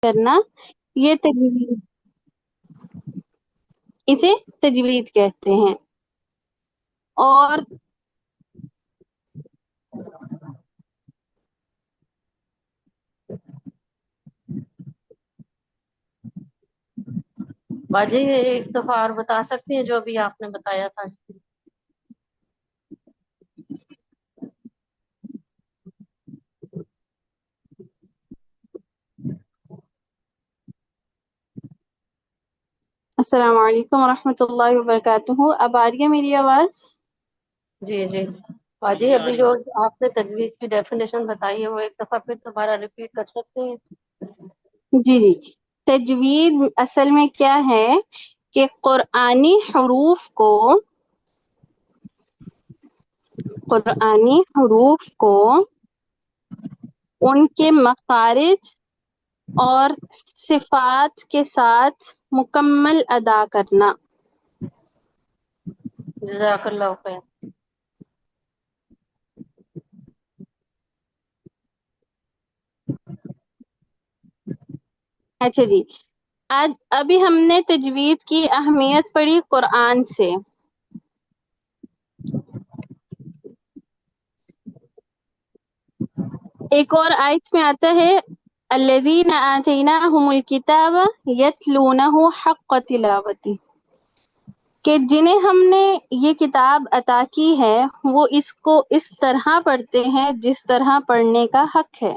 کرنا، یہ تجوید، اسے تجوید کہتے ہیں۔ اور باجی ایک دفعہ اور بتا سکتی ہیں جو ابھی آپ نے بتایا تھا؟ السلام علیکم ورحمۃ اللہ وبرکاتہ، اب آ رہی ہے میری آواز؟ جی جی باجی، ابھی جو آپ نے تجوید کی ڈیفینیشن بتائی ہے وہ ایک دفعہ پھر دوبارہ ریپیٹ کر سکتے ہیں؟ جی جی، تجوید اصل میں کیا ہے کہ قرآنی حروف کو ان کے مخارج اور صفات کے ساتھ مکمل ادا کرنا۔ جزاک اللہ خیر۔ اچھا جی، آج ابھی ہم نے تجوید کی اہمیت پڑھی قرآن سے۔ ایک اور آیت میں آتا ہے الذین آتیناہم الکتاب یتلونہ حق تلاوتہ، کہ جنہیں ہم نے یہ کتاب عطا کی ہے وہ اس کو اس طرح پڑھتے ہیں جس طرح پڑھنے کا حق ہے۔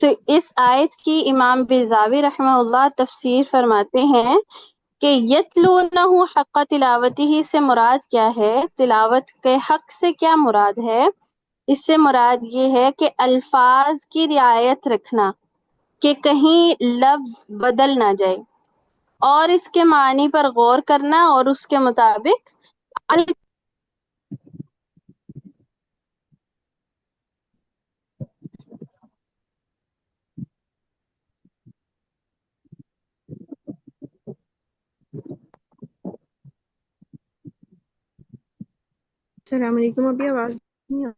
تو اس آیت کی امام بیضاوی رحمہ اللہ تفسیر فرماتے ہیں کہ یتلونہ حق تلاوتہ سے مراد کیا ہے، تلاوت کے حق سے کیا مراد ہے؟ اس سے مراد یہ ہے کہ الفاظ کی رعایت رکھنا، کہ کہیں لفظ بدل نہ جائے، اور اس کے معنی پر غور کرنا اور اس کے مطابق السلام علیکم، ابھی آواز نہیں آ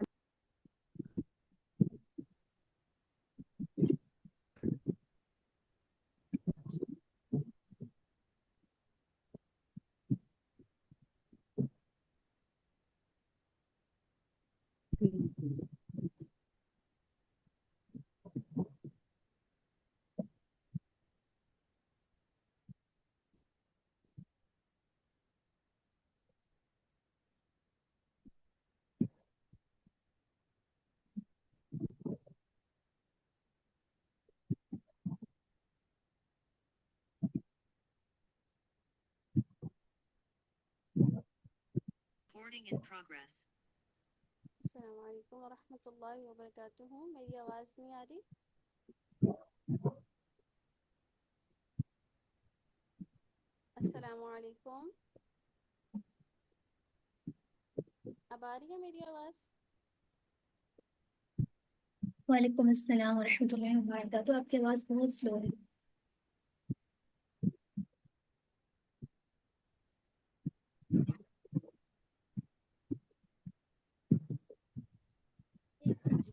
السلام علیکم ورحمۃ اللہ وبرکاتہ، میری آواز نہیں آ رہی؟ السلام علیکم، اب آ رہی ہے میری آواز؟ وعلیکم السلام ورحمۃ اللہ وبرکاتہ، آپ کی آواز بہت سلو ہے۔ ایک منٹ۔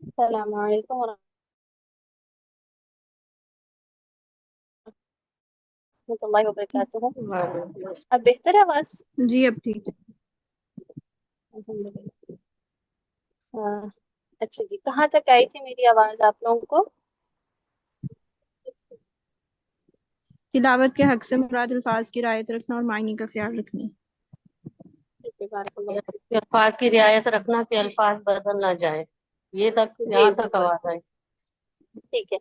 السلام علیکم ورحمۃ اللہ وبرکاتہ، اب بہتر ہے آواز؟ جی اب ٹھیک ہے۔ الحمدللہ۔ اچھا جی، کہاں تک آئی تھی میری آواز آپ لوگوں کو؟ تلاوت کے حق سے مراد الفاظ کی رعایت رکھنا اور معنی کا خیال رکھنا۔ ٹھیک ہے، بارک اللہ فیک۔ الفاظ کی رعایت رکھنا کہ الفاظ بدل نہ جائے، یہ تک جی یہاں تک بالکل، آواز آئی۔ ٹھیک ہے۔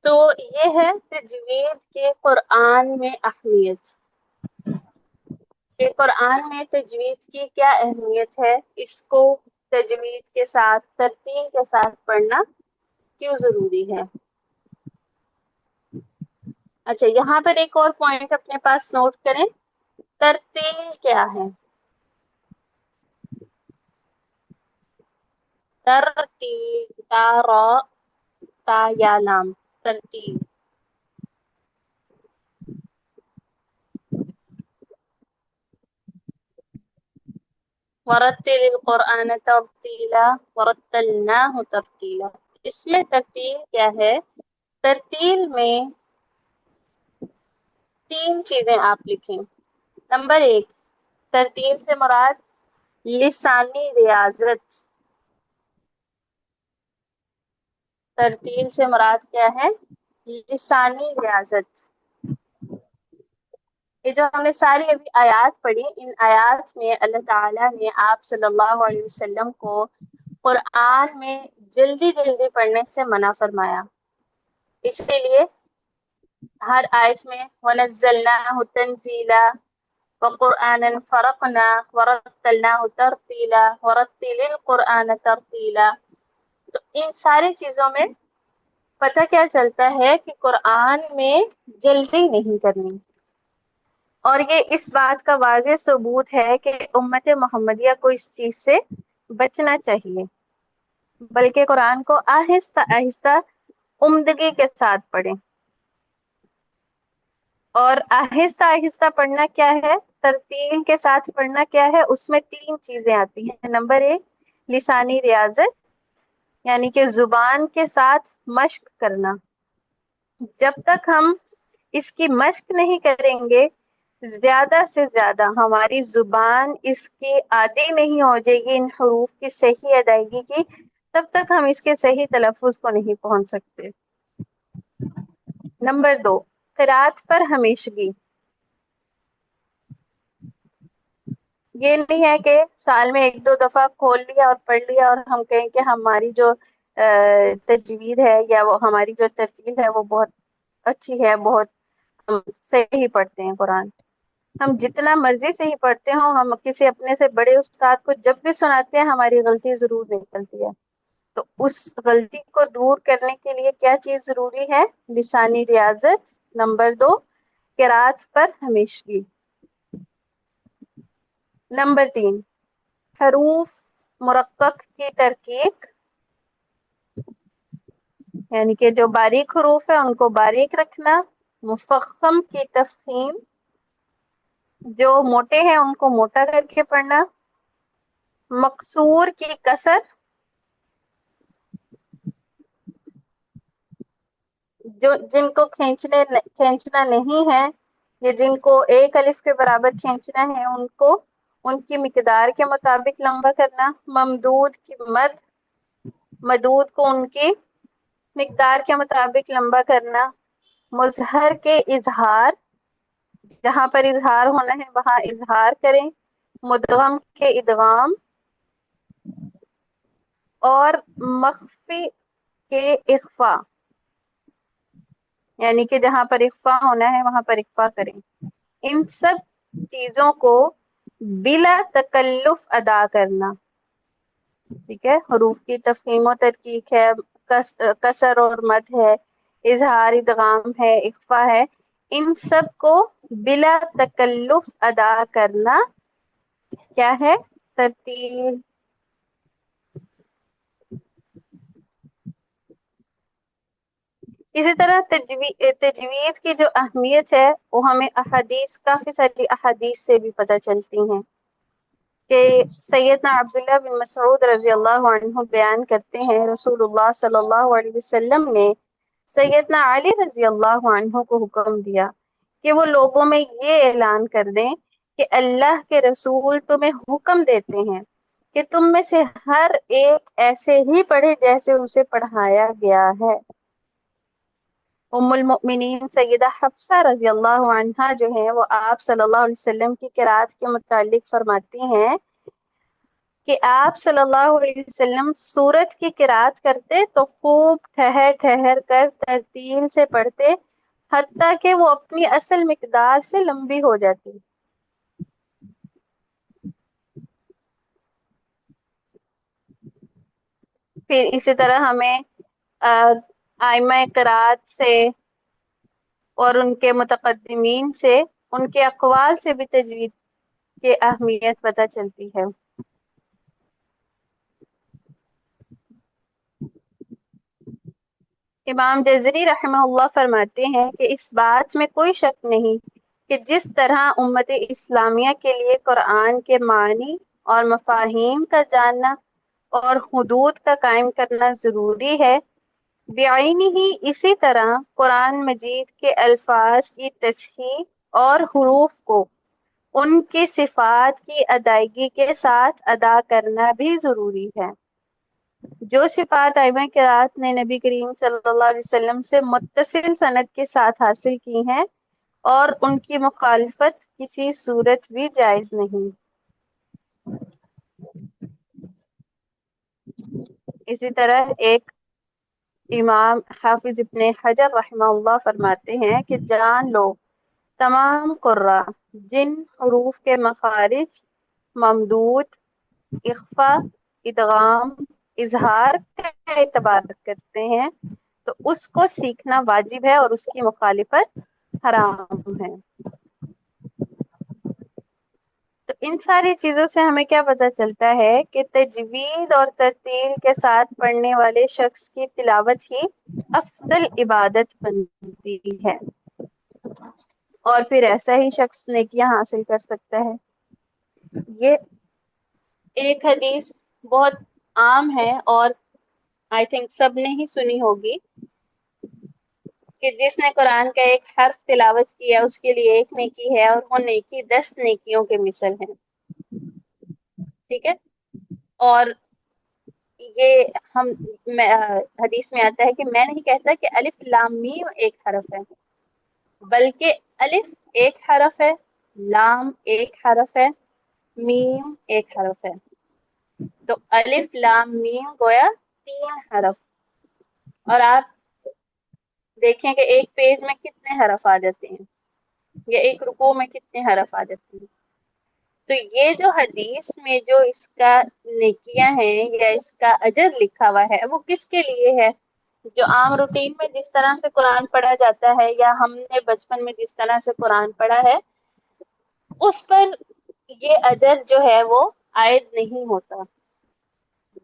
تو یہ ہے تجوید کے قرآن میں اہمیت کہ قرآن میں تجوید کی کیا اہمیت ہے، اس کو تجوید کے ساتھ ترتیل کے ساتھ پڑھنا کیوں ضروری ہے۔ اچھا، یہاں پر ایک اور پوائنٹ اپنے پاس نوٹ کریں، ترتیل کیا ہے؟ ترتیل، تا را تا یا لام، ترتیل۔ ورتل القرآن ترتیلا ورتلناہ ترتیلا، اس میں ترتیل کیا ہے؟ ترتیل میں تین چیزیں آپ لکھیں۔ نمبر ایک، ترتیل سے مراد لسانی ریاضت۔ ترتیل سے مراد کیا ہے؟ لسانی ریاضت۔ یہ جو ہم نے ساری ابھی آیات پڑھی، ان آیات میں اللہ تعالیٰ نے آپ صلی اللہ علیہ وسلم کو قرآن میں جلدی جلدی پڑھنے سے منع فرمایا، اس لیے ہر آیت میں وَنَزَّلْنَاهُ تَنزِيلًا وَقُرْآنًا فَرَقْنَاهُ وَرَتَّلْنَاهُ تَرْتِيلًا وَرَتِّلِ الْقُرْآنَ تَرْتِيلًا۔ تو ان ساری چیزوں میں پتہ کیا چلتا ہے کہ قرآن میں جلدی نہیں کرنی، اور یہ اس بات کا واضح ثبوت ہے کہ امت محمدیہ کو اس چیز سے بچنا چاہیے، بلکہ قرآن کو آہستہ آہستہ عمدگی کے ساتھ پڑھیں۔ اور آہستہ آہستہ پڑھنا کیا ہے، ترتیل کے ساتھ پڑھنا کیا ہے، اس میں تین چیزیں آتی ہیں۔ نمبر ایک، لسانی ریاضت، یعنی کہ زبان کے ساتھ مشق کرنا۔ جب تک ہم اس کی مشق نہیں کریں گے، زیادہ سے زیادہ ہماری زبان اس کی عادی نہیں ہو جائے گی ان حروف کی صحیح ادائیگی کی، تب تک ہم اس کے صحیح تلفظ کو نہیں پہنچ سکتے۔ نمبر دو، قرات پر ہمیشگی۔ یہ نہیں ہے کہ سال میں ایک دو دفعہ کھول لیا اور پڑھ لیا اور ہم کہیں کہ ہماری جو تجوید ہے یا وہ ہماری جو ترتیل ہے وہ بہت اچھی ہے، بہت ہم صحیح پڑھتے ہیں قرآن۔ ہم جتنا مرضی سے ہی پڑھتے ہوں، ہم کسی اپنے سے بڑے استاد کو جب بھی سناتے ہیں ہماری غلطی ضرور نکلتی ہے، تو اس غلطی کو دور کرنے کے لیے کیا چیز ضروری ہے؟ لسانی ریاضت۔ نمبر دو، قرات پر ہمیشگی۔ نمبر تین، حروف مرقق کی ترقیق، یعنی کہ جو باریک حروف ہے ان کو باریک رکھنا۔ مفخم کی تفخیم، جو موٹے ہیں ان کو موٹا کر کے پڑھنا۔ مقصور کی کسر، جو جن کو کھینچنا نہیں ہے یا جن کو ایک الف کے برابر کھینچنا ہے ان کو ان کی مقدار کے مطابق لمبا کرنا۔ ممدود کی مد، مدود کو ان کی مقدار کے مطابق لمبا کرنا۔ مظہر کے اظہار، جہاں پر اظہار ہونا ہے وہاں اظہار کریں۔ مدغم کے ادغام، اور مخفی کے اخفا، یعنی کہ جہاں پر اخفا ہونا ہے وہاں پر اخفا کریں۔ ان سب چیزوں کو بلا تکلف ادا کرنا، ٹھیک ہے۔ حروف کی تفخیم و ترقیق ہے، کسر اور مد ہے، اظہار ادغام ہے، اخفا ہے، ان سب کو بلا تکلف ادا کرنا کیا ہے؟ ترتیل۔ اسی طرح تجوید کی جو اہمیت ہے وہ ہمیں احادیث، کافی ساری احادیث سے بھی پتہ چلتی ہیں کہ سیدنا عبداللہ بن مسعود رضی اللہ عنہ بیان کرتے ہیں رسول اللہ صلی اللہ علیہ وسلم نے سیدنا علی رضی اللہ عنہ کو حکم دیا کہ وہ لوگوں میں یہ اعلان کر دیں کہ اللہ کے رسول تمہیں حکم دیتے ہیں کہ تم میں سے ہر ایک ایسے ہی پڑھے جیسے اسے پڑھایا گیا ہے۔ ام المؤمنین سیدہ حفصہ رضی اللہ عنہا جو ہیں وہ آپ صلی اللہ علیہ وسلم کی قرات کے متعلق فرماتی ہیں کہ آپ صلی اللہ علیہ وسلم سورت کی قرات کرتے تو خوب ٹھہر ٹھہر کر ترتیل سے پڑھتے، حتیٰ کہ وہ اپنی اصل مقدار سے لمبی ہو جاتی۔ پھر اسی طرح ہمیں ائمہ قرات سے اور ان کے متقدمین سے ان کے اقوال سے بھی تجوید کی اہمیت پتہ چلتی ہے۔ امام جزری رحمہ اللہ فرماتے ہیں کہ اس بات میں کوئی شک نہیں کہ جس طرح امت اسلامیہ کے لیے قرآن کے معنی اور مفاہیم کا جاننا اور حدود کا قائم کرنا ضروری ہے، بعینی ہی اسی طرح قرآن مجید کے الفاظ کی تصحیح اور حروف کو ان کی صفات کی ادائیگی کے ساتھ ادا کرنا بھی ضروری ہے۔ جو صفات ائمہ قرات نے نبی کریم صلی اللہ علیہ وسلم سے متصل سند کے ساتھ حاصل کی ہیں اور ان کی مخالفت کسی صورت بھی جائز نہیں۔ اسی طرح ایک امام حافظ ابن حجر رحمہ اللہ فرماتے ہیں کہ جان لو تمام قراء جن حروف کے مخارج ممدود، اخفا، ادغام، اظہار کا اعتبار کرتے ہیں تو اس کو سیکھنا واجب ہے اور اس کی مخالفت حرام ہے۔ تو ان ساری چیزوں سے ہمیں کیا پتہ چلتا ہے کہ تجوید اور ترتیل کے ساتھ پڑھنے والے شخص کی تلاوت ہی افضل عبادت بنتی ہے، اور پھر ایسا ہی شخص نیکیاں حاصل کر سکتا ہے۔ یہ ایک حدیث بہت عام ہے اور آئی تھنک سب نے ہی سنی ہوگی کہ جس نے قرآن کا ایک حرف تلاوت کیا اس کے لیے ایک نیکی ہے اور وہ نیکی 10 نیکیوں کے مثل ہے۔ ٹھیک ہے، اور یہ حدیث میں آتا ہے کہ میں نہیں کہتا کہ الف لام میم ایک حرف ہے، بلکہ الف ایک حرف ہے، لام ایک حرف ہے، میم ایک حرف ہے۔ تو الف لام میم گویا 3 حرف، اور آپ دیکھیں کہ ایک پیج میں کتنے حرف آ جاتے ہیں یا ایک رکوع میں کتنے حرف آ جاتے ہیں۔ تو یہ جو حدیث میں جو اس کا نیکیاں ہیں یا اس کا اجر لکھا ہوا ہے وہ کس کے لیے ہے؟ جو عام روٹین میں جس طرح سے قرآن پڑھا جاتا ہے یا ہم نے بچپن میں جس طرح سے قرآن پڑھا ہے اس پر یہ اجر جو ہے وہ عائد نہیں ہوتا،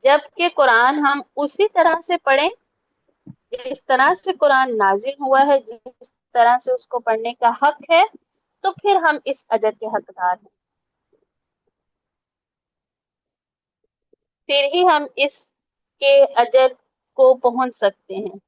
جبکہ قرآن ہم اسی طرح سے پڑھیں جس طرح سے قرآن نازل ہوا ہے، جس طرح سے اس کو پڑھنے کا حق ہے، تو پھر ہم اس اجر کے حقدار ہیں، پھر ہی ہم اس کے اجر کو پہنچ سکتے ہیں۔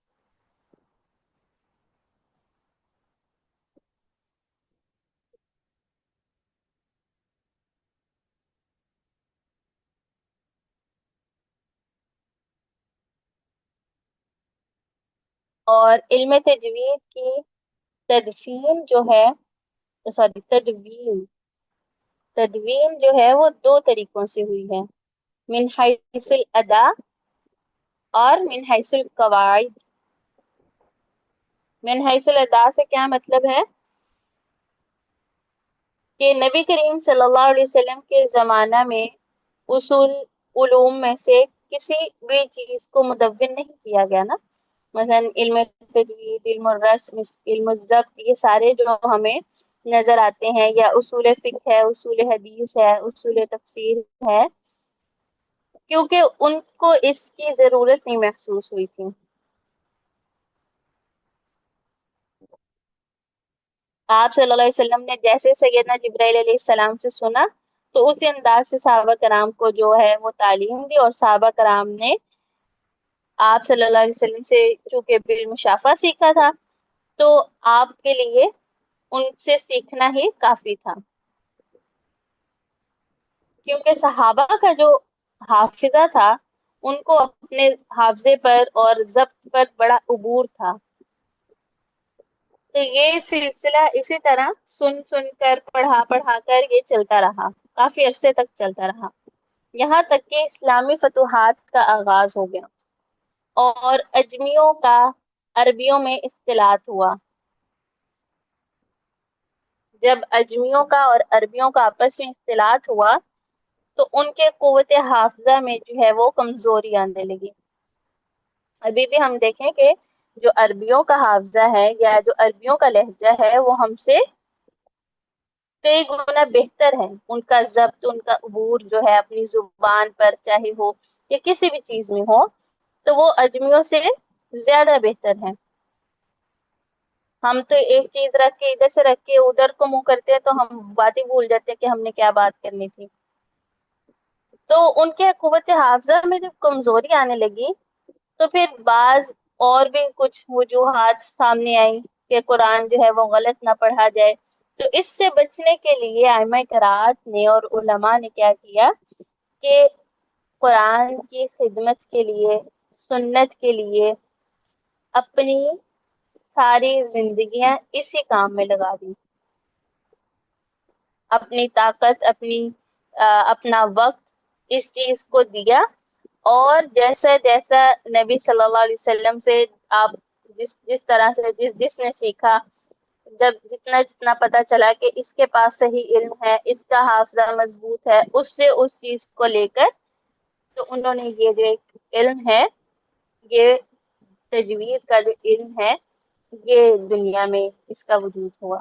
اور علم تجوید کی تدفین جو ہے تدوین جو ہے وہ 2 طریقوں سے ہوئی ہے، من حیث الادا اور من حیث القواعد۔ من حیث الادا سے کیا مطلب ہے کہ نبی کریم صلی اللہ علیہ وسلم کے زمانہ میں اصول علوم میں سے کسی بھی چیز کو مدون نہیں کیا گیا نا، مثلا علم تجوید، علم الرسم، علم الضبط، یہ سارے جو ہمیں نظر آتے ہیں، یا اصول فقہ ہے، اصول حدیث ہے، اصول تفسیر ہے، کیونکہ ان کو اس کی ضرورت نہیں محسوس ہوئی تھی۔ آپ صلی اللہ علیہ وسلم نے جیسے سیدنا جبرائیل علیہ السلام سے سنا تو اسی انداز سے صحابہ کرام کو جو ہے وہ تعلیم دی، اور صحابہ کرام نے آپ صلی اللہ علیہ وسلم سے چونکہ بالمشافہ سیکھا تھا تو آپ کے لیے ان سے سیکھنا ہی کافی تھا، کیونکہ صحابہ کا جو حافظہ تھا ان کو اپنے حافظے پر اور ضبط پر بڑا عبور تھا، تو یہ سلسلہ اسی طرح سن کر پڑھا کر یہ چلتا رہا، کافی عرصے تک چلتا رہا۔ یہاں تک کہ اسلامی فتوحات کا آغاز ہو گیا اور اجمیوں کا عربیوں میں اختلاط ہوا۔ جب اجمیوں کا اور عربیوں کا آپس میں اختلاط ہوا تو ان کے قوت حافظہ میں جو ہے وہ کمزوری آنے لگی۔ ابھی بھی ہم دیکھیں کہ جو عربیوں کا حافظہ ہے یا جو عربیوں کا لہجہ ہے وہ ہم سے کئی گنا بہتر ہے، ان کا ضبط، ان کا عبور جو ہے اپنی زبان پر چاہے ہو یا کسی بھی چیز میں ہو تو وہ اجمیوں سے زیادہ بہتر ہے۔ ہم تو ایک چیز رکھ کے ادھر سے رکھ کے ادھر کو منہ کرتے ہیں تو ہم باتیں بھول جاتے ہیں کہ ہم نے کیا بات کرنی تھی۔ تو ان کے قوت حافظہ میں جب کمزوری آنے لگی تو پھر بعض اور بھی کچھ وجوہات سامنے آئی کہ قرآن جو ہے وہ غلط نہ پڑھا جائے۔ تو اس سے بچنے کے لیے ائمہ قرات نے اور علماء نے کیا کیا کہ قرآن کی خدمت کے لیے، سنت کے لیے اپنی ساری زندگیاں اسی کام میں لگا دی، اپنی طاقت، اپنا وقت اس چیز کو دیا۔ اور جیسا جیسا نبی صلی اللہ علیہ وسلم سے آپ جس طرح سے جس نے سیکھا، جب جتنا پتا چلا کہ اس کے پاس صحیح علم ہے، اس کا حافظہ مضبوط ہے، اس سے اس چیز کو لے کر تو انہوں نے یہ جو ایک علم ہے، یہ تجوید کا جو علم ہے، یہ دنیا میں اس کا وجود ہوا،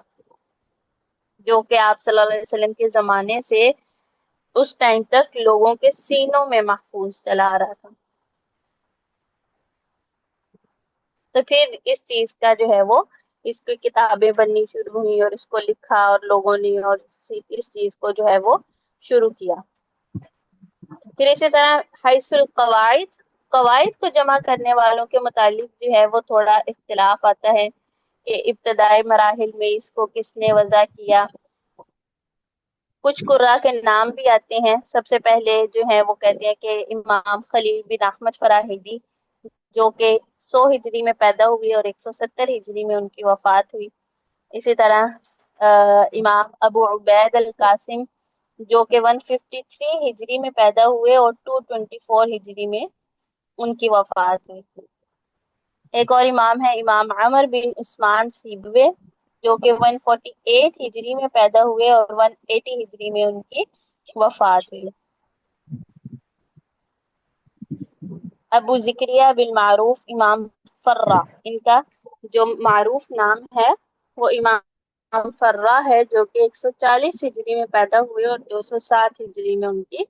جو کہ آپ صلی اللہ علیہ وسلم کے زمانے سے اس ٹائم تک لوگوں کے سینوں میں محفوظ چلا آ رہا تھا۔ تو پھر اس چیز کا جو ہے وہ اس کی کتابیں بننی شروع ہوئی اور اس کو لکھا اور لوگوں نے اور اس چیز کو جو ہے وہ شروع کیا۔ پھر اسی طرح حیث القواعد، قواعد کو جمع کرنے والوں کے متعلق جو ہے وہ تھوڑا اختلاف آتا ہے کہ ابتدائی مراحل میں اس کو کس نے وضع کیا۔ کچھ قراء کے نام بھی آتے ہیں۔ سب سے پہلے جو ہے وہ کہتے ہیں کہ امام خلیل بن احمد فراہیدی، جو کہ 100 ہجری میں پیدا ہوئی اور 170 ہجری میں ان کی وفات ہوئی۔ اسی طرح امام ابو عبید القاسم، جو کہ 153 ہجری میں پیدا ہوئے اور 224 ہجری میں ان کی وفات ہوئی۔ ایک اور امام ہے امام عمر بن عثمان سیبوے، جو کہ 148 ہجری میں پیدا ہوئے اور 180 ہجری میں ان کی وفات ہوئی۔ ابو زکریا بن معروف امام فرہ، ان کا جو معروف نام ہے وہ امام فرہ ہے، جو کہ 140 ہجری میں پیدا ہوئے اور 260 ہجری میں ان کی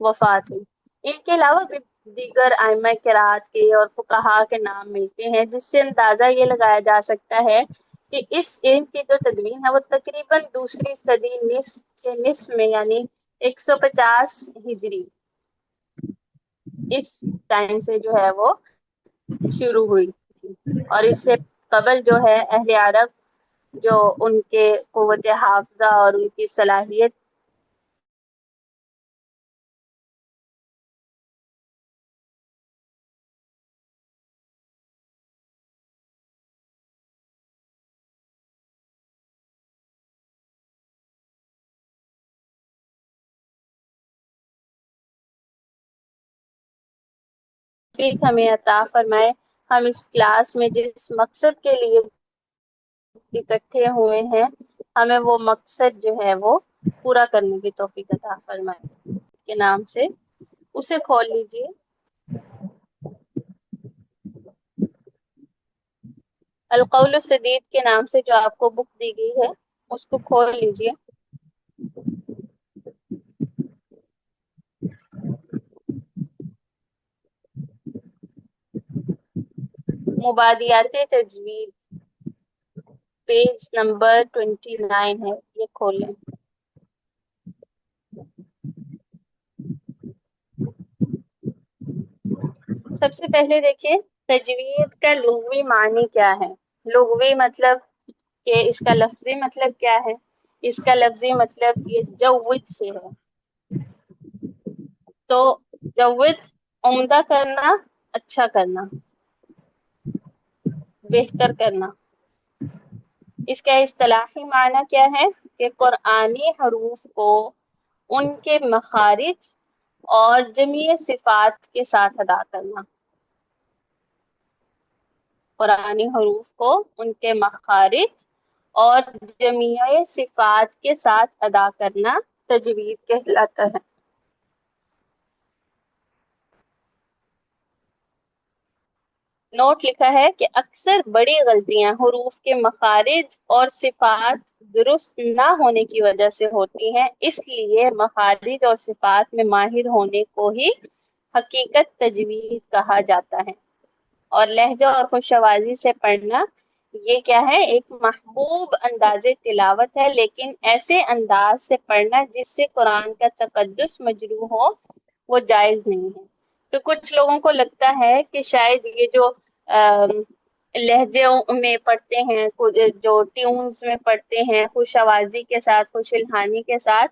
وفات ہوئی۔ ان کے علاوہ بھی دیگر ائمہ قرات کے اور فقہا کے نام ملتے ہیں، جس سے اندازہ یہ لگایا جا سکتا ہے کہ اس علم کی جو تدوین ہے وہ تقریباً دوسری صدی کے نصف میں، یعنی 150 ہجری، اس ٹائم سے جو ہے وہ شروع ہوئی تھی۔ اور اس سے قبل جو ہے اہل عرب جو ان کے قوت حافظہ اور ان کی صلاحیت ہمیں عطا فرمائے۔ ہم اس کلاس میں جس مقصد کے لیے اکٹھے ہوئے ہیں، ہمیں وہ مقصد جو ہے وہ پورا کرنے کی توفیق عطا فرمائے کے نام سے اسے کھول لیجیے۔ القول السدید کے نام سے جو آپ کو بک دی گئی ہے اس کو کھول لیجیے۔ مبادیات تجوید، پیج نمبر 29 ہے، یہ کھولیں۔ سب سے پہلے دیکھیں تجوید کا لغوی معنی کیا ہے۔ لغوی مطلب کہ اس کا لفظی مطلب کیا ہے؟ اس کا لفظی مطلب یہ جود سے ہے۔ تو جود عمدہ کرنا، اچھا کرنا، بہتر کرنا۔ اس کا اصطلاحی معنی کیا ہے کہ قرآنی حروف کو ان کے مخارج اور جمیع صفات کے ساتھ ادا کرنا، قرآنی حروف کو ان کے مخارج اور جمیع صفات کے ساتھ ادا کرنا تجوید کہلاتا ہے۔ نوٹ لکھا ہے کہ اکثر بڑی غلطیاں حروف کے مخارج اور صفات درست نہ ہونے کی وجہ سے ہوتی ہیں، اس لیے مخارج اور صفات میں ماہر ہونے کو ہی حقیقت تجوید کہا جاتا ہے۔ اور لہجہ اور خوش آوازی سے پڑھنا یہ کیا ہے؟ ایک محبوب انداز تلاوت ہے، لیکن ایسے انداز سے پڑھنا جس سے قرآن کا تقدس مجروح ہو وہ جائز نہیں ہے۔ تو کچھ لوگوں کو لگتا ہے کہ شاید یہ جو لہجوں میں پڑھتے ہیں، جو ٹیونز میں پڑھتے ہیں خوش آوازی کے ساتھ، خوش الحانی کے ساتھ،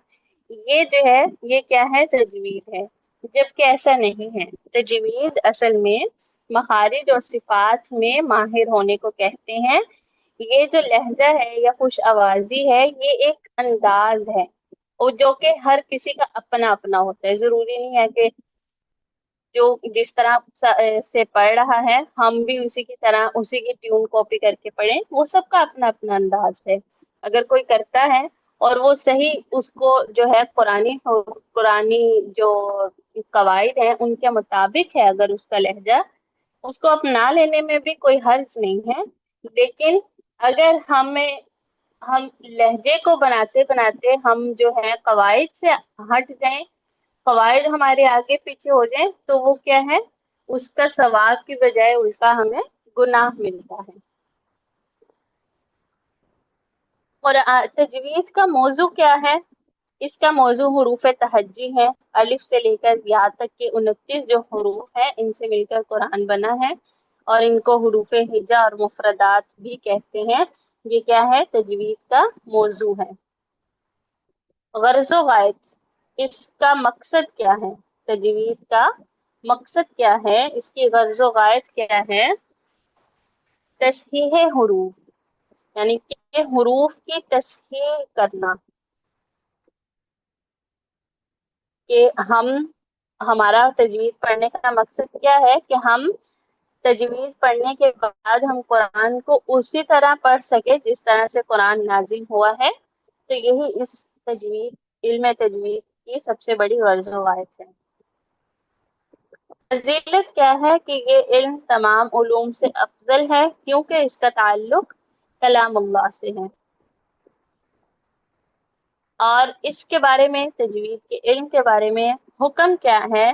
یہ جو ہے یہ کیا ہے؟ تجوید ہے، جبکہ ایسا نہیں ہے۔ تجوید اصل میں مخارج اور صفات میں ماہر ہونے کو کہتے ہیں۔ یہ جو لہجہ ہے یا خوش آوازی ہے یہ ایک انداز ہے، اور جو کہ ہر کسی کا اپنا اپنا ہوتا ہے۔ ضروری نہیں ہے کہ جو جس طرح سے پڑھ رہا ہے ہم بھی اسی کی طرح اسی کی ٹیون کاپی کر کے پڑھیں، وہ سب کا اپنا اپنا انداز ہے۔ اگر کوئی کرتا ہے اور وہ صحیح اس کو جو ہے قرآنی جو قواعد ہیں ان کے مطابق ہے، اگر اس کا لہجہ، اس کو اپنا لینے میں بھی کوئی حرج نہیں ہے۔ لیکن اگر ہم لہجے کو بناتے بناتے ہم جو ہے قواعد سے ہٹ جائیں، قواعد ہمارے آگے پیچھے ہو جائیں، تو وہ کیا ہے؟ اس کا ثواب کی بجائے الٹا ہمیں گناہ ملتا ہے۔ اور تجوید کا موضوع کیا ہے؟ اس کا موضوع حروف تہجی ہے۔ الف سے لے کر یا تک کے 29 جو حروف ہیں ان سے مل کر قرآن بنا ہے، اور ان کو حروف ہجا اور مفردات بھی کہتے ہیں۔ یہ کیا ہے؟ تجوید کا موضوع ہے۔ غرض و غائط، اس کا مقصد کیا ہے؟ تجوید کا مقصد کیا ہے؟ اس کی غرض و غائط کیا ہے؟ تصحیح حروف، یعنی کہ حروف کی تصحیح کرنا، کہ ہمارا تجوید پڑھنے کا مقصد کیا ہے کہ ہم تجوید پڑھنے کے بعد ہم قرآن کو اسی طرح پڑھ سکے جس طرح سے قرآن نازل ہوا ہے۔ تو یہی اس علم تجوید کی سب سے بڑی غرض و غائط ہے۔ فضیلت کیا ہے کہ یہ علم تمام علوم سے افضل ہے کیونکہ اس کا تعلق کلام اللہ سے ہے۔ اور اس کے بارے میں، تجوید کے علم کے بارے میں حکم کیا ہے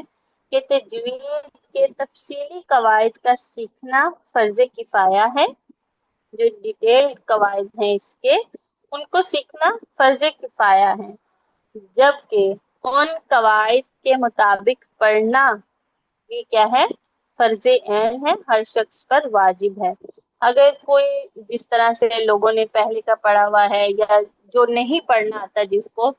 کہ تجوید کے تفصیلی قواعد کا سیکھنا فرض کفایہ ہے۔ جو ڈیٹیل قواعد ہیں اس کے، ان کو سیکھنا فرض کفایہ ہے، جبکہ ان قواعد کے مطابق پڑھنا یہ کیا ہے؟ فرض عین ہے، ہر شخص پر واجب ہے۔ اگر کوئی جس طرح سے لوگوں نے پہلے کا پڑھا ہوا ہے یا جو نہیں پڑھنا آتا جس کو،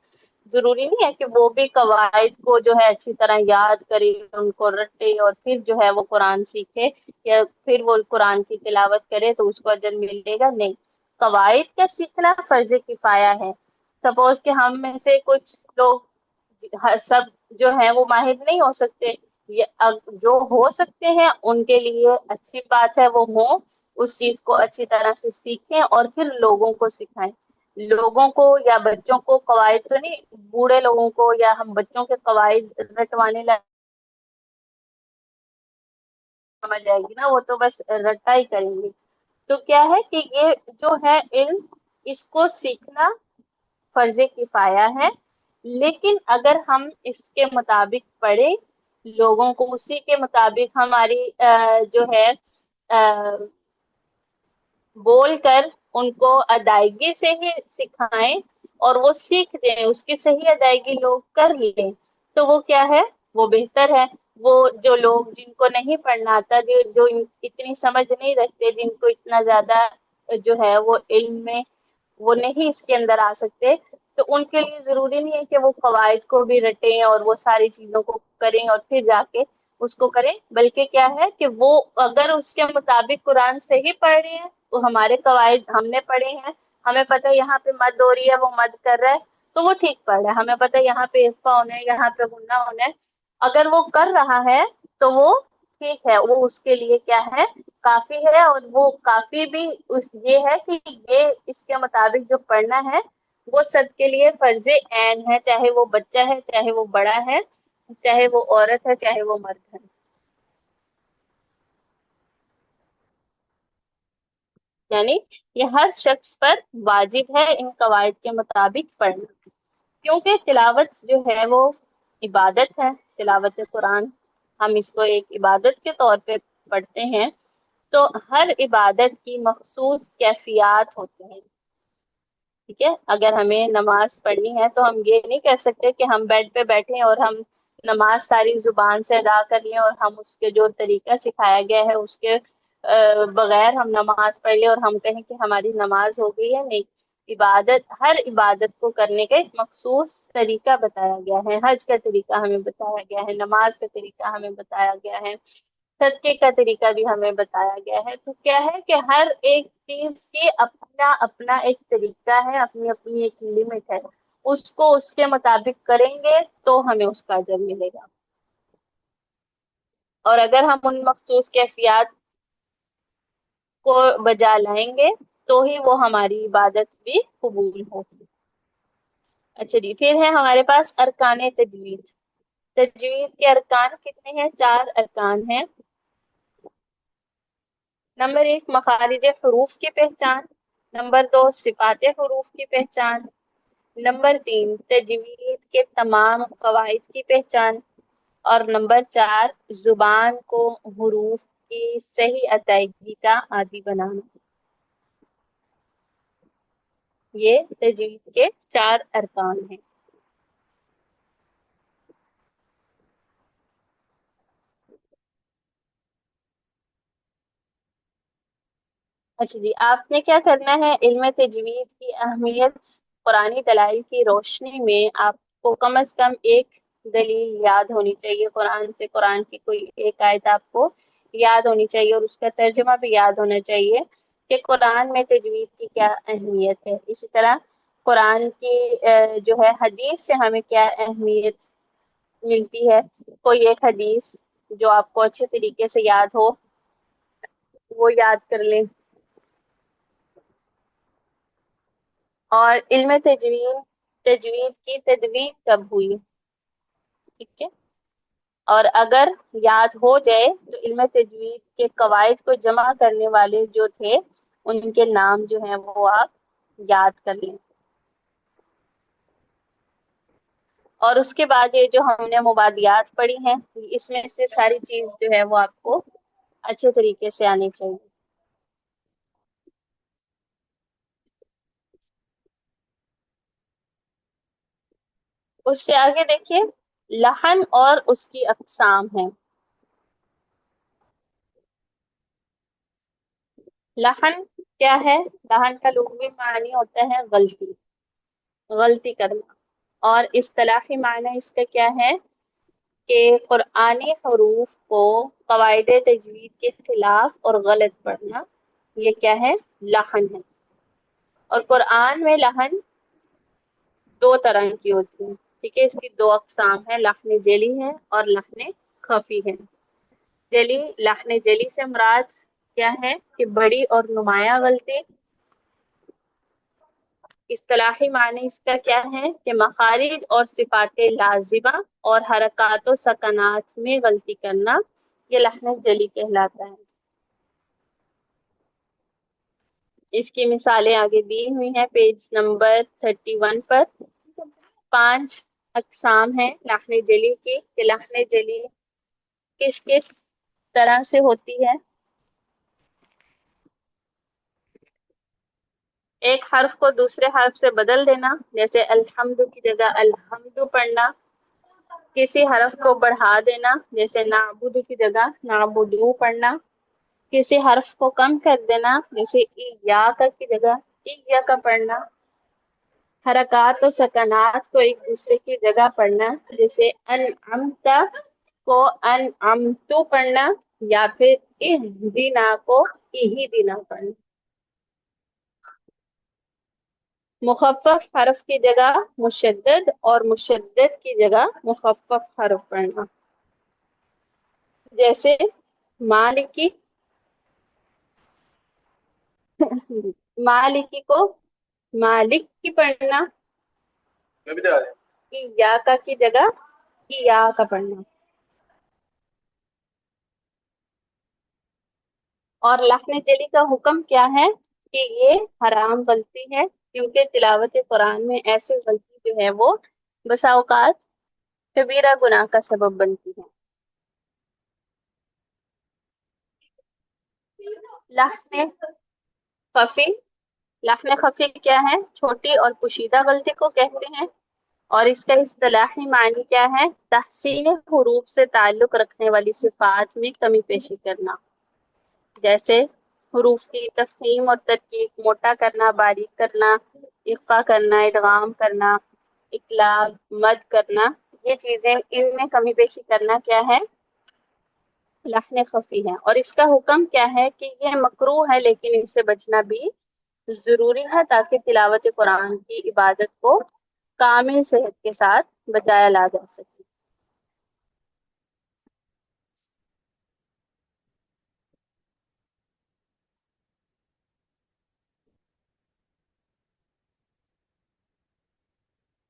ضروری نہیں ہے کہ وہ بھی قواعد کو جو ہے اچھی طرح یاد کرے، ان کو رٹے اور پھر جو ہے وہ قرآن سیکھے یا پھر وہ قرآن کی تلاوت کرے تو اس کو اجر ملے گا، نہیں۔ قواعد کا سیکھنا فرض کفایہ ہے۔ سپوز کہ ہم میں سے کچھ لوگ سب جو ہیں وہ ماہر نہیں ہو سکتے، جو ہو سکتے ہیں ان کے لیے اچھی بات ہے، وہ ہوں اس چیز کو اچھی طرح سے سیکھیں اور پھر لوگوں کو سکھائیں۔ لوگوں کو یا بچوں کو قواعد تو نہیں، بوڑھے لوگوں کو یا ہم بچوں کے قواعد رٹوانے لگے سمجھ جائے گی نا، وہ تو بس رٹا ہی کریں گے۔ تو کیا ہے کہ یہ جو ہے علم، اس کو سیکھنا فرض کفایہ ہے، لیکن اگر ہم اس کے مطابق پڑھیں، لوگوں کو اسی کے مطابق ہماری جو ہے بول کر ان کو ادائیگی سے ہی سکھائیں اور وہ سیکھ جائیں، اس کی صحیح ادائیگی لوگ کر لیں، تو وہ کیا ہے؟ وہ بہتر ہے۔ وہ جو لوگ جن کو نہیں پڑھنا آتا، جو اتنی سمجھ نہیں رکھتے، جن کو اتنا زیادہ جو ہے وہ علم میں وہ نہیں اس کے اندر آ سکتے، تو ان کے لیے ضروری نہیں ہے کہ وہ قواعد کو بھی رٹیں اور وہ ساری چیزوں کو کریں اور پھر جا کے اس کو کریں، بلکہ کیا ہے کہ وہ اگر اس کے مطابق قرآن صحیح پڑھ رہے ہیں، تو ہمارے قواعد ہم نے پڑھے ہیں، ہمیں پتہ ہے یہاں پہ مد ہو رہی ہے وہ مد کر رہا ہے تو وہ ٹھیک پڑھ رہا ہے، ہمیں پتہ ہے یہاں پہ اخفا ہونا ہے، یہاں پہ غنہ ہونا ہے، اگر وہ کر رہا ہے تو وہ ٹھیک ہے، وہ اس کے لیے کیا ہے، کافی ہے، اور وہ کافی بھی یہ ہے کہ یہ اس کے مطابق جو پڑھنا ہے وہ سب کے لیے فرض عین ہے، چاہے وہ بچہ ہے، چاہے وہ بڑا ہے، چاہے وہ عورت ہے، چاہے وہ مرد ہے۔ یعنی یہ ہر شخص پر واجب ہے ان قواعد کے مطابق پڑھنا، کیونکہ تلاوت جو ہے وہ عبادت ہے، تلاوت قرآن ہم اس کو ایک عبادت کے طور پہ پڑھتے ہیں، تو ہر عبادت کی مخصوص کیفیات ہوتی ہیں، ٹھیک ہے۔ اگر ہمیں نماز پڑھنی ہے تو ہم یہ نہیں کہہ سکتے کہ ہم بیڈ پہ بیٹھیں اور ہم نماز ساری زبان سے ادا کر لیں اور ہم اس کے جو طریقہ سکھایا گیا ہے اس کے بغیر ہم نماز پڑھ لیں اور ہم کہیں کہ ہماری نماز ہو گئی ہے۔ نہیں، عبادت، ہر عبادت کو کرنے کا ایک مخصوص طریقہ بتایا گیا ہے، حج کا طریقہ ہمیں بتایا گیا ہے، نماز کا طریقہ ہمیں بتایا گیا ہے، صدقے کا طریقہ بھی ہمیں بتایا گیا ہے۔ تو کیا ہے کہ ہر ایک چیز کی اپنا اپنا ایک طریقہ ہے، اپنی اپنی ایک لمٹ ہے، اس کو اس کے مطابق کریں گے تو ہمیں اس کا اجر ملے گا، اور اگر ہم ان مخصوص کیفیات کو بجا لائیں گے تو ہی وہ ہماری عبادت بھی قبول ہوگی۔ اچھا جی، پھر ہے ہمارے پاس ارکان تجوید۔ تجوید کے ارکان کتنے ہیں؟ 4 ارکان ہیں۔ نمبر 1 مخارج حروف کی پہچان، نمبر 2 صفات حروف کی پہچان، نمبر 3 تجوید کے تمام قواعد کی پہچان، اور نمبر 4 زبان کو حروف کی صحیح ادائیگی کا عادی بنانا۔ یہ تجوید کے 4 ارکان ہیں۔ اچھا جی، آپ نے کیا کرنا ہے، علم تجوید کی اہمیت قرآنی دلائل کی روشنی میں آپ کو کم از کم ایک دلیل یاد ہونی چاہیے، قرآن سے، قرآن کی کوئی ایک آیت آپ کو یاد ہونی چاہیے، اور اس کا ترجمہ بھی یاد ہونا چاہیے کہ قرآن میں تجوید کی کیا اہمیت ہے۔ اسی طرح قرآن کی جو ہے حدیث سے ہمیں کیا اہمیت ملتی ہے، کوئی ایک حدیث جو آپ کو اچھے طریقے سے یاد ہو وہ یاد کر لیں۔ اور علم تجوید کی تدوین کب ہوئی، ٹھیک ہے، اور اگر یاد ہو جائے تو علم تجوید کے قواعد کو جمع کرنے والے جو تھے ان کے نام جو ہیں وہ آپ یاد کر لیں۔ اور اس کے بعد یہ جو ہم نے مبادیات پڑھی ہیں، اس میں سے ساری چیز جو ہے وہ آپ کو اچھے طریقے سے آنی چاہیے۔ اس سے آگے دیکھیے لحن اور اس کی اقسام ہیں۔ لحن کیا ہے؟ لحن کا لغوی معنی ہوتا ہے غلطی کرنا، اور اصطلاحی معنی اس کا کیا ہے کہ قرآنی حروف کو قواعد تجوید کے خلاف اور غلط پڑھنا، یہ کیا ہے؟ لحن ہے۔ اور قرآن میں لحن 2 طرح کی ہوتی ہیں، ٹھیک ہے، اس کی 2 اقسام ہیں، لحن جلی ہے اور لحن خفی ہے۔ لحن جلی سے مراد کیا ہے کہ بڑی اور نمایاں غلطی۔ اصطلاحی معنی اس کا کیا ہے کہ مخارج اور صفات لازمہ اور حرکات و سکنات میں غلطی کرنا، یہ لحن جلی کہلاتا ہے۔ اس کی مثالیں آگے دی ہوئی ہیں پیج نمبر 31 پر۔ 5 اقسام ہیں لحن جلی کی، کہ لحن جلی کس کس طرح سے ہوتی ہے۔ ایک حرف کو دوسرے حرف سے بدل دینا، جیسے الحمد کی جگہ الحمد پڑھنا، کسی حرف کو بڑھا دینا، جیسے نعبد کی جگہ نعبدو پڑھنا، کسی حرف کو کم کر دینا، جیسے ایاک کی جگہ ایاک پڑھنا، حرکات و سکنات کو ایک دوسرے کی جگہ پڑھنا، جیسے انعمت کو انعمتو پڑھنا، یا پھر اہدنا کو اہدنا پڑھنا۔ مخفف حرف کی جگہ مشدد اور مشدد کی جگہ مخفف حرف پڑھنا۔ جیسے مالکی مالکی کو مالک کی پڑھنا، یا کا کی جگہ یا کا پڑھنا، اور لحن جلی کا حکم کیا ہے کہ یہ حرام غلطی ہے، کیونکہ تلاوت قرآن میں ایسی غلطی جو ہے وہ بسا اوقات کبیرہ گناہ کا سبب بنتی ہے۔ لحن خفی، لحن خفی کیا ہے؟ چھوٹی اور پوشیدہ غلطی کو کہتے ہیں، اور اس کا اصطلاحی معنی کیا ہے؟ تحسین حروف سے تعلق رکھنے والی صفات میں کمی پیشی کرنا، جیسے حروف کی تفخیم اور ترکیب، موٹا کرنا، باریک کرنا، اخفا کرنا، ادغام کرنا، اقلاب، مد کرنا، یہ چیزیں ان میں کمی بیشی کرنا کیا ہے؟ لحن خفی ہے۔ اور اس کا حکم کیا ہے کہ یہ مکروہ ہے، لیکن اس سے بچنا بھی ضروری ہے تاکہ تلاوت قرآن کی عبادت کو کامل صحت کے ساتھ بجایا لا جا سکے۔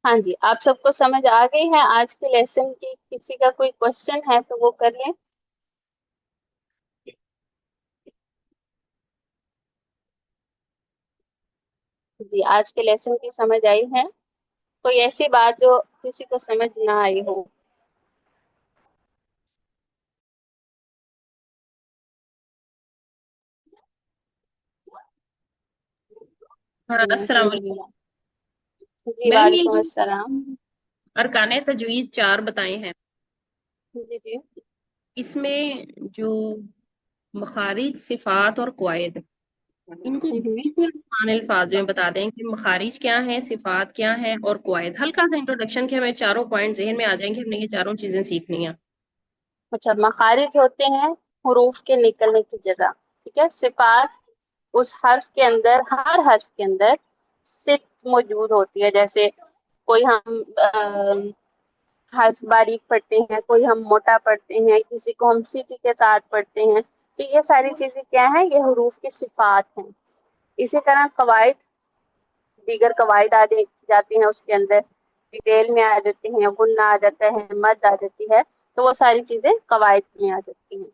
ہاں جی، آپ سب کو سمجھ آ گئی ہے آج کے لیسن کی؟ کسی کا کوئی کوشچن ہے تو وہ کر لیں۔ جی، آج کے لیسن کی سمجھ آئی ہے؟ کوئی ایسی بات جو کسی کو سمجھ نہ آئی ہو؟ السلام الحمد علیکم للہ۔ جی میم، یہ وعلیکم جو السلام۔ ارکان تجوید 4 بتائے ہیں، جی جی اس میں جو مخارج، صفات اور قواعد، ان کو ہوں۔ بالکل آسان الفاظ میں بتا دیں کہ مخارج کیا ہے، صفات کیا ہے اور قواعد، ہلکا سا انٹروڈکشن کہ ہمیں چاروں پوائنٹ ذہن میں آ جائیں کہ ہم نے یہ چاروں چیزیں سیکھنی ہیں۔ اچھا، مخارج ہوتے ہیں حروف کے نکلنے کی جگہ، ٹھیک ہے۔ صفات اس حرف کے اندر، ہر حرف کے اندر صفت موجود ہوتی ہے، جیسے کوئی ہم حرف باریک پڑھتے ہیں، کوئی ہم موٹا پڑھتے ہیں، کسی کو ہم سیٹی کے ساتھ پڑھتے ہیں، تو یہ ساری چیزیں کیا ہیں؟ یہ حروف کی صفات ہیں۔ اسی طرح قواعد، دیگر قواعد جاتی ہیں اس کے اندر، ڈیٹیل میں آ جاتے ہیں، غنہ آ جاتا ہے، مد آ جاتی ہے، تو وہ ساری چیزیں قواعد میں آ جاتی ہیں،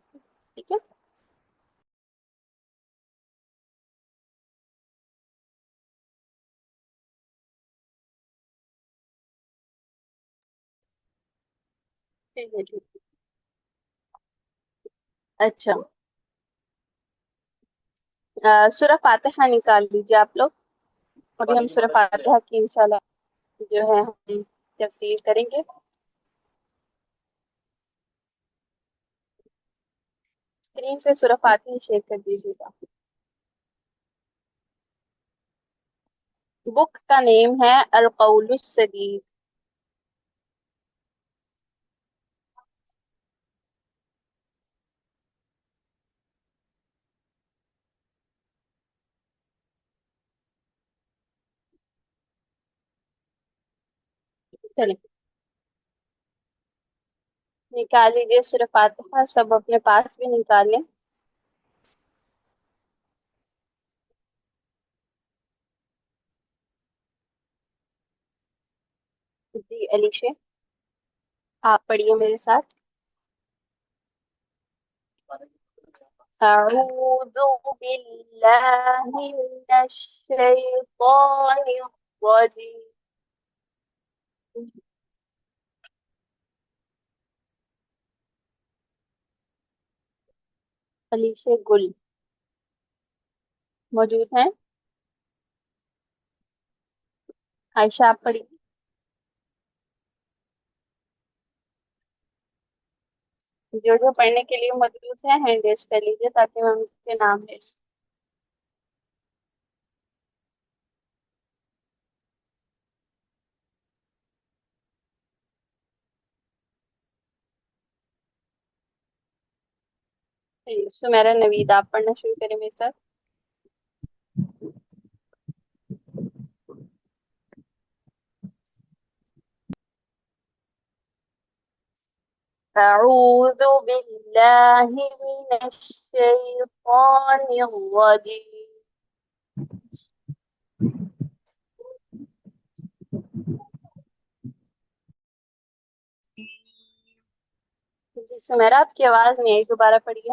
ٹھیک ہے۔ ٹھیک ہے ٹھیک ہے۔ اچھا، سورہ فاتحہ نکال لیجیے آپ لوگ، ابھی ہم سورہ فاتحہ کی انشاءاللہ جو ہے ہم تفسیر کریں گے۔ اسکرین پہ سورہ فاتحہ شیئر کر دیجیے گا۔ بک کا نیم ہے القول السدید۔ چلیں نکال لیجیے سورہ فاتحہ، سب اپنے پاس بھی نکال لیں۔ جی علیشہ، آپ پڑھیے میرے ساتھ۔ اعوذ باللہ من الشیطان الرجیم۔ علیشہ گل موجود ہیں؟ عائشہ آپ پڑھی؟ جو پڑھنے کے لیے موجود ہے ہینڈ ریز کر لیجیے تاکہ ہم اس کے نام لے لیں۔ سمیرا نوید آپ پڑھنا شروع کریں میرے ساتھ۔ أعوذ بالله من الشيطان الرجيم. جی سمیرا آپ کی آواز نہیں آئی، دوبارہ پڑھیے.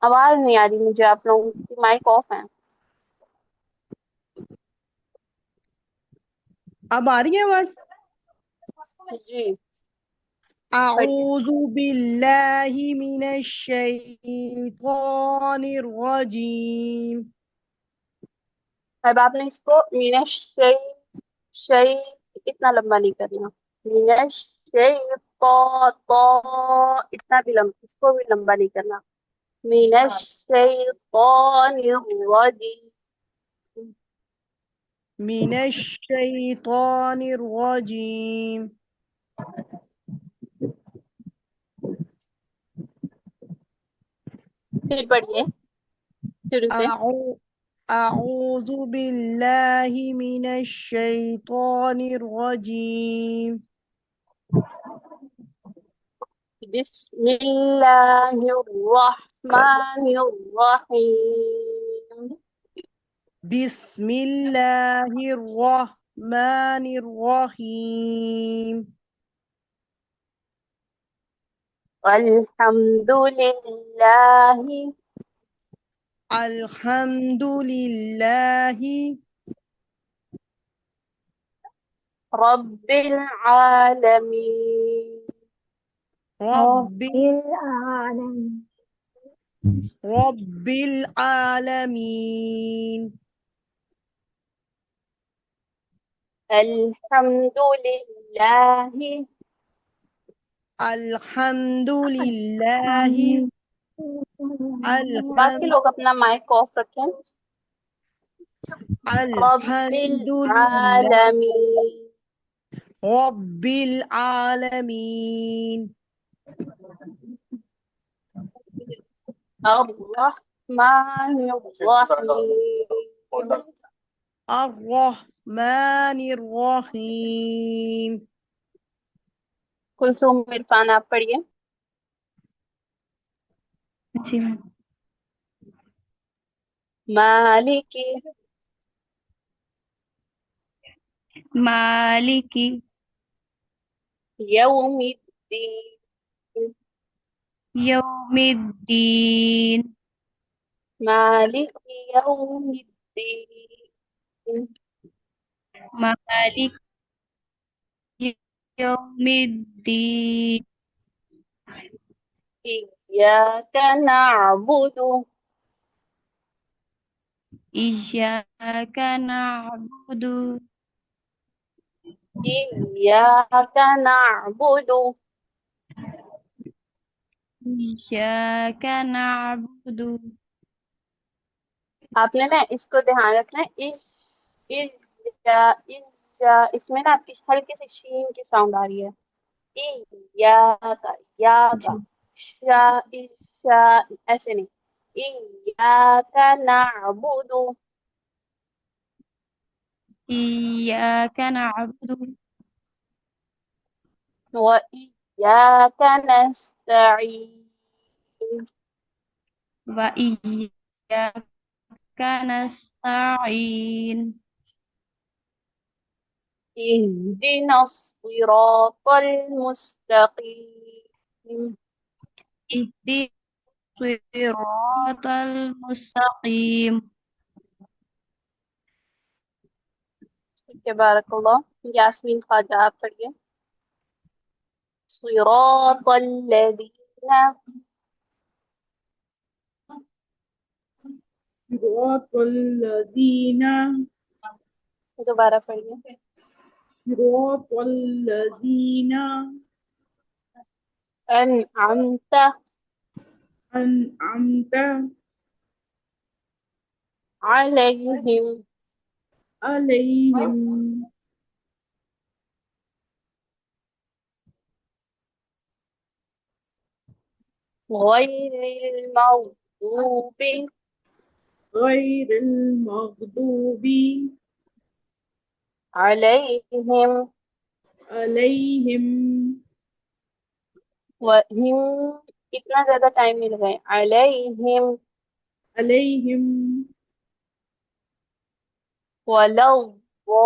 آواز نہیں آ رہی مجھے، آپ لوگوں کی مائک آف ہے. اب آ رہی ہے آواز؟ جی پڑھیے. اعوذ باللہ من الشیطان الرجیم. اب آپ نے اس کو مینش شی اتنا لمبا نہیں کرنا. مینش شی تو اتنا بھی لمبا، اس کو بھی لمبا نہیں کرنا. مینش شیطان الرجیم. من الشیطان الرجیم. پھر پڑھیے شروع سے. اعوذ باللہ من الشیطان الرجیم. بسم اللہ الرحمن الرحیم. بسم اللہ الرحمن الرحیم. الحمد للہ الحمد للہ رب العالمین. رب رب العالمین. الحمد للہ الحمد للہ باقی لوگ اپنا مائک آف رکھیں. رب الحمد للہ العالمین. رب العالمین. الرحمن الرحیم. الرحمن الرحیم. کلثوم عرفان آپ پڑھیے. جی میم. مالک مالکی یوم الدین. یوم الدین. مالک یوم الدین. مالک یوم الدین. إياك نعبد ایاک نعبد إياك نعبد. ایاک نعبد. آپ نے نا اس کو دھیان رکھنا ہے. اس میں نا آپ کی ہلکے سے شین کی ساؤنڈ آ رہی ہے. یا کا شا ایسے نہیں. إياك نعبد ایاک نعبد وإياك نستعين. و ایاک نستعین. اهدنا الصراط المستقيم. اهدنا الصراط المستقیم. ٹھیک ہے، بارک اللہ. یاسمین خواجہ آپ پڑھیے. صراط الذین. صراط الذین دوبارہ پڑھیے. صراط الذین انعمت انعمت علیہم علیہم غیر المغضوب غير المغضوب عليهم عليهم وهم اتنا زیادہ ٹائم نہیں لگائے علیہم عليهم ولا الضالين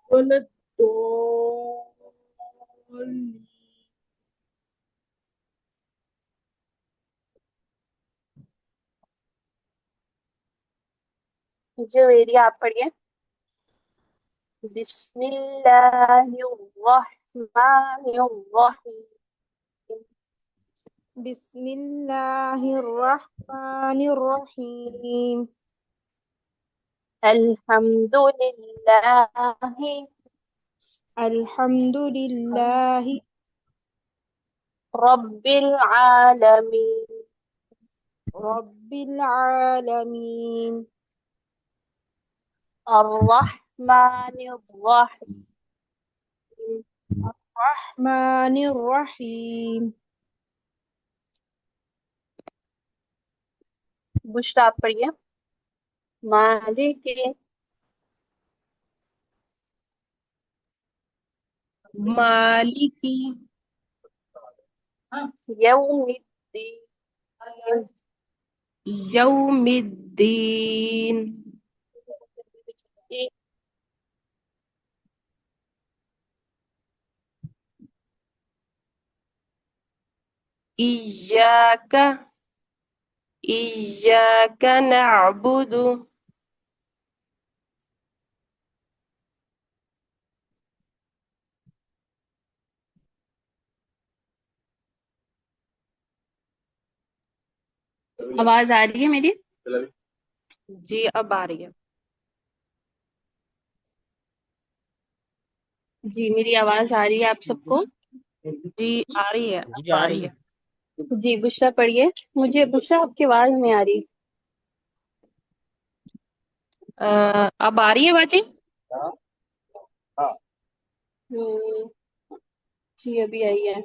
ولا الضالين جویری آپ پڑھیے بسم اللہ الرحمن الرحیم بسم الله الرحمن الرحيم الحمد للہ الحمد لله رب العالمین رب العالمين الرحمن الرحیم الرحمن الرحيم بشرا آپ پڑھیے مالک مالکی یوم الدین یوم الدین ایاک ایاک نعبد آواز آ رہی ہے میری؟ جی اب آ رہی ہے جی میری آواز آ رہی ہے آپ سب کو؟ جی آ رہی ہے جی اب آ آ رہی رہی ہے ہے جی بشرا پڑھیے مجھے بشرا آپ کی آواز نہیں آ رہی اب آ رہی ہے باجی ہم، جی ابھی آئی ہے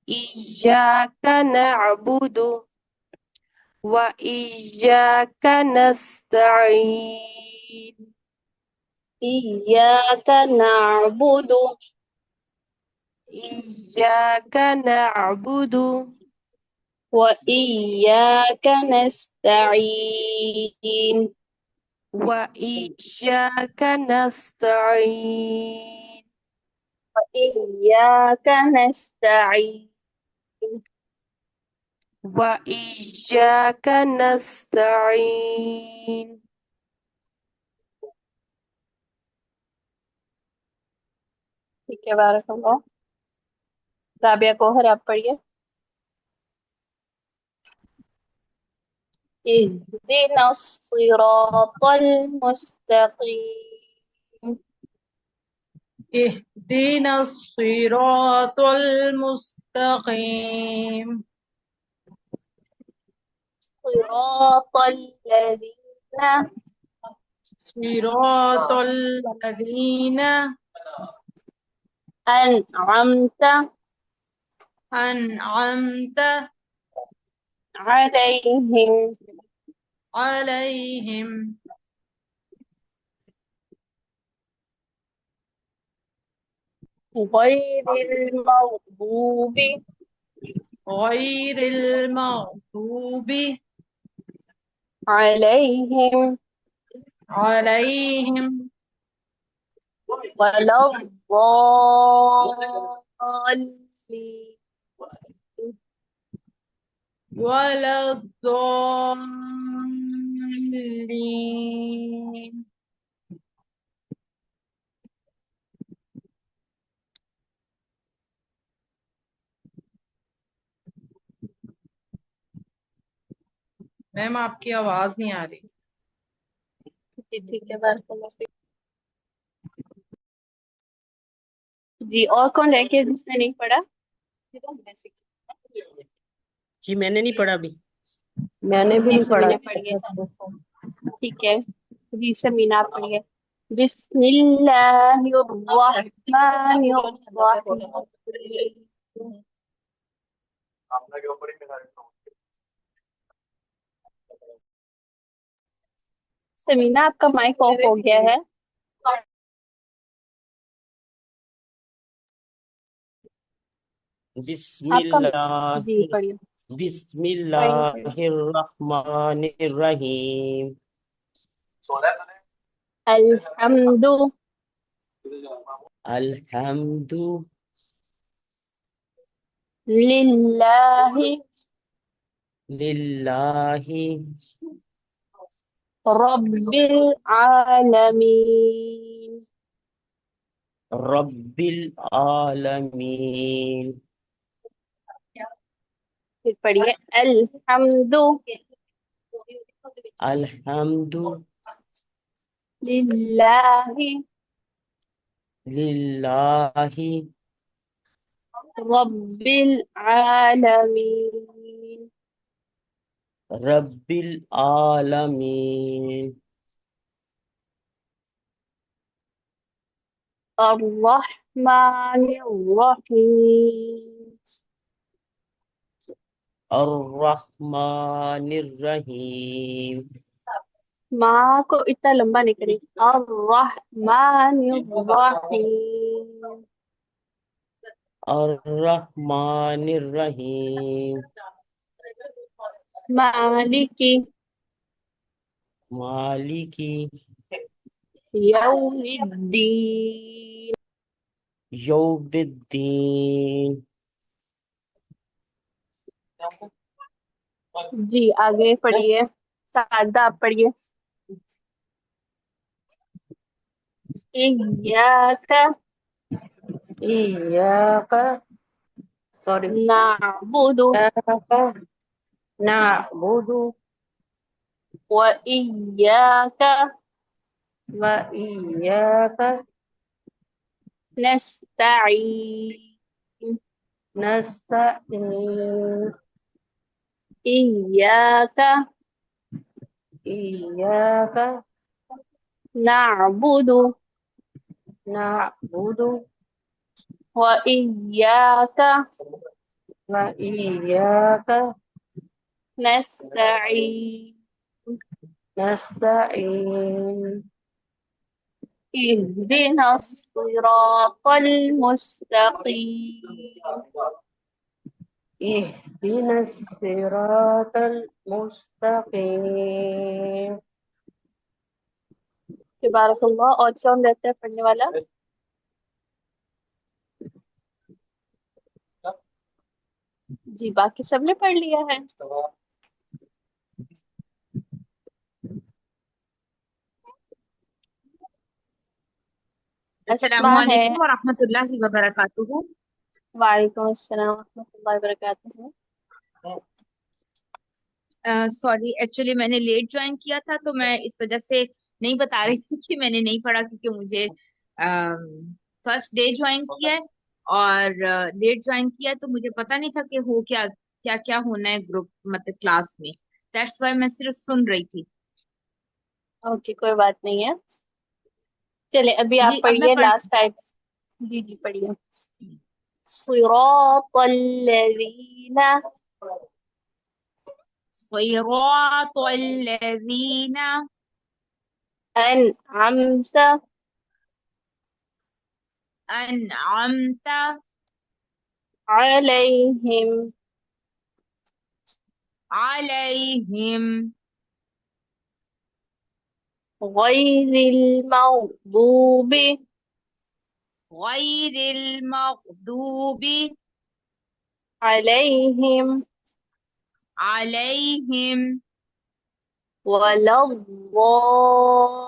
ایاک نعبد و ایاک نستعین ایاک نعبد ایاک نعبد و ایاک نستعین و ایاک نستعین ایاک نستعین و ایاک نستعین ٹھیک ہے بارک اللہ رابعہ کوہر آپ پڑھیے اهدنا الصراط المستقيم اهدنا الصراط المستقيم صراط الذين صراط الذين أنعمت أنعمت عليهم عليهم غير المغضوب غير المغضوب عليهم عليهم ولا الضالين ولا الضالين میم آپ کی آواز نہیں آ رہی جی ٹھیک ہے بارک اللہ فیک جی اور کون رہ گیا جس نے نہیں پڑھا جی میں نے نہیں پڑھا ابھی میں نے بھی جی نہیں پڑھا سمینا پڑھیے ٹھیک ہے جی سمینا آپ پڑھیے بسم اللہ الرحمن الرحیم. سمینا آپ کا مائک آف ہو گیا ہے. بسم آپ کا اللہ جی پڑھیے بسم پڑھیے اللہ الرحمن الرحیم. الحمد الحمد للہ للہ رب العالمین. رب العالمین. پھر پڑھیے الحمد الحمد للہ للہ رب العالمین. رب العالمین. الرحمن الرحیم. الرحمن الرحیم. ماں کو اتنا لمبا نہیں کریں. الرحمن الرحیم. الرحمن الرحیم. مالکی مالکی یوم الدین. یوم الدین. جی آگے پڑھیے. سعادہ آپ پڑھیے. ایاک إياك sorry نعبد إياك نعبد وإياك وإياك نستعين. نستعين إياك إياك نعبد نعبد وإياك وإياك نستعين. نستعين اهدنا الصراط المستقيم. اهدنا الصراط المستقيم. تبارک اللہ. اور کون رہتا ہے پڑھنے والا؟ جی باقی سب نے پڑھ لیا ہے. السلام اسما ہے. علیکم ورحمۃ اللہ وبرکاتہ. وعلیکم السلام ورحمۃ اللہ وبرکاتہ. سوری ایکچولی میں نے لیٹ جوائن کیا تھا تو میں اس وجہ سے نہیں بتا رہی تھی کہ میں نے نہیں پڑھا کیونکہ مجھے فرسٹ ڈے جوائن کیا ہے اور لیٹ جوائن کیا ہے تو مجھے پتا نہیں تھا کہ ہو کیا کیا کیا ہونا ہے گروپ مطلب کلاس میں. دیٹس وائی میں صرف سن رہی تھی. اوکے کوئی بات نہیں ہے. چلے ابھی آپ جی اب میں پڑھیے لاسٹ ٹائم. جی جی پڑھیے. صراط الذین صراط الذین انعمت انعمت علیہم علیہم غیر المغضوب غیر المغضوب علیہم علیہم ولا الضالین.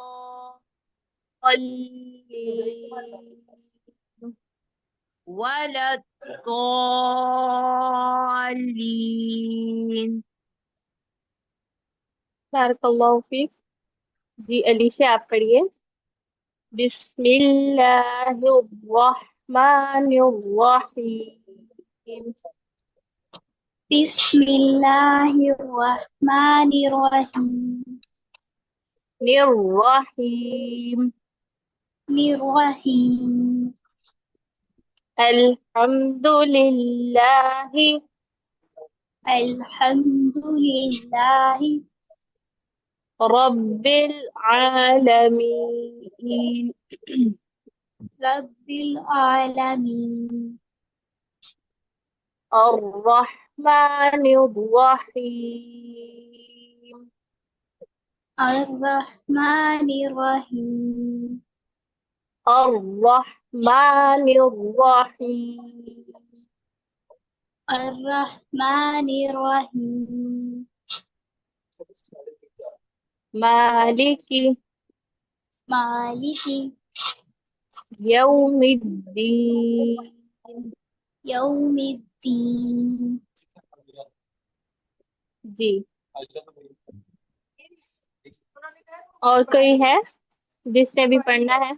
ولا الضالین. بارک اللہ فیک. جی علیشا آپ پڑھیے. بسم اللہ الرحمن الرحیم. بسم الله الرحمن الرحيم الرحیم. الرحيم الحمد لله الحمد لله رب العالمين رب العالمين الرحمن الرحيم الرحمن الرحيم الرحمن الرحيم الرحمن الرحيم مالك مالك يوم الدين يوم الدين جی اور کوئی ہے جس نے بھی پڑھنا ہے؟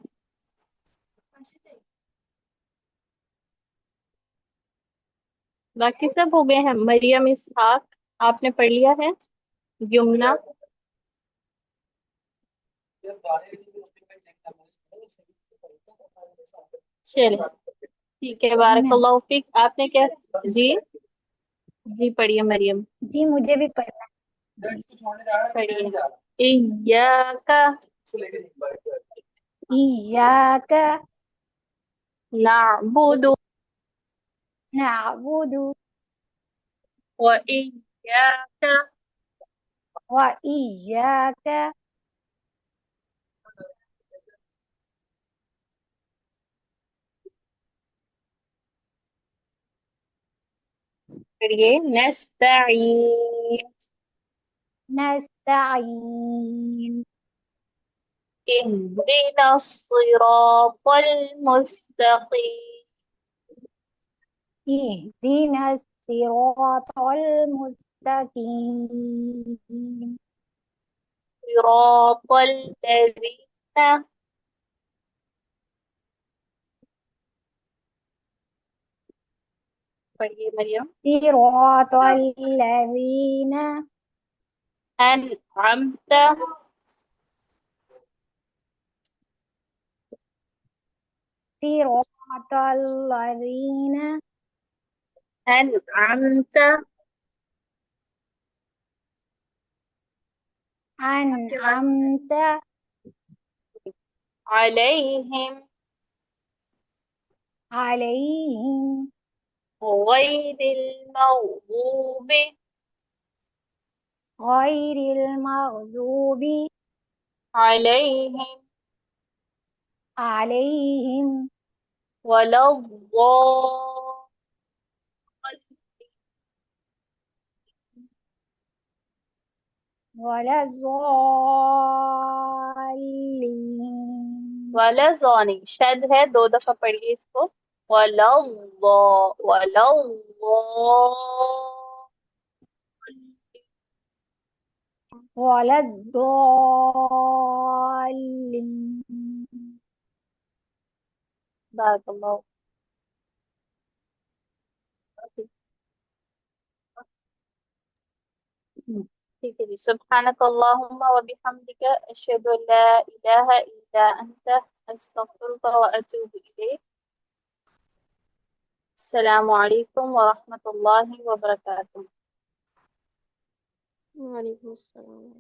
باقی سب ہو گئے ہیں. مریم اسحاق آپ نے پڑھ لیا ہے؟ یمنا چلو ٹھیک ہے. بارک اللہ فیک. آپ نے کیا جی جی پڑھیے مریم. جی مجھے بھی پڑھنا پڑھیے. ایاک إياك نعبد نعبد وإياک وإياك پڑھیے. نستعین نستعين اهدنا الصراط المستقيم اهدنا الصراط المستقيم صراط الذين پڑھیے مریم. صراط الذين أنعمت صراط الذين أنعمت أنعمت عليهم عليهم غير المغضوب غير المغضوب عليهم عليهم ولا الضالين ولا الضالين ولا زانی شد ہے 2 دفعہ پڑھیے اس کو. ولا ولا الضالين بارک اللہ. ٹھیک ہے جی. سبحانک اللہم و بحمدک اشہد ان لا الہ الا انت استغفرک و اتوب الیک. السلام علیکم ورحمۃ اللہ وبرکاتہ. وعلیکم السلام.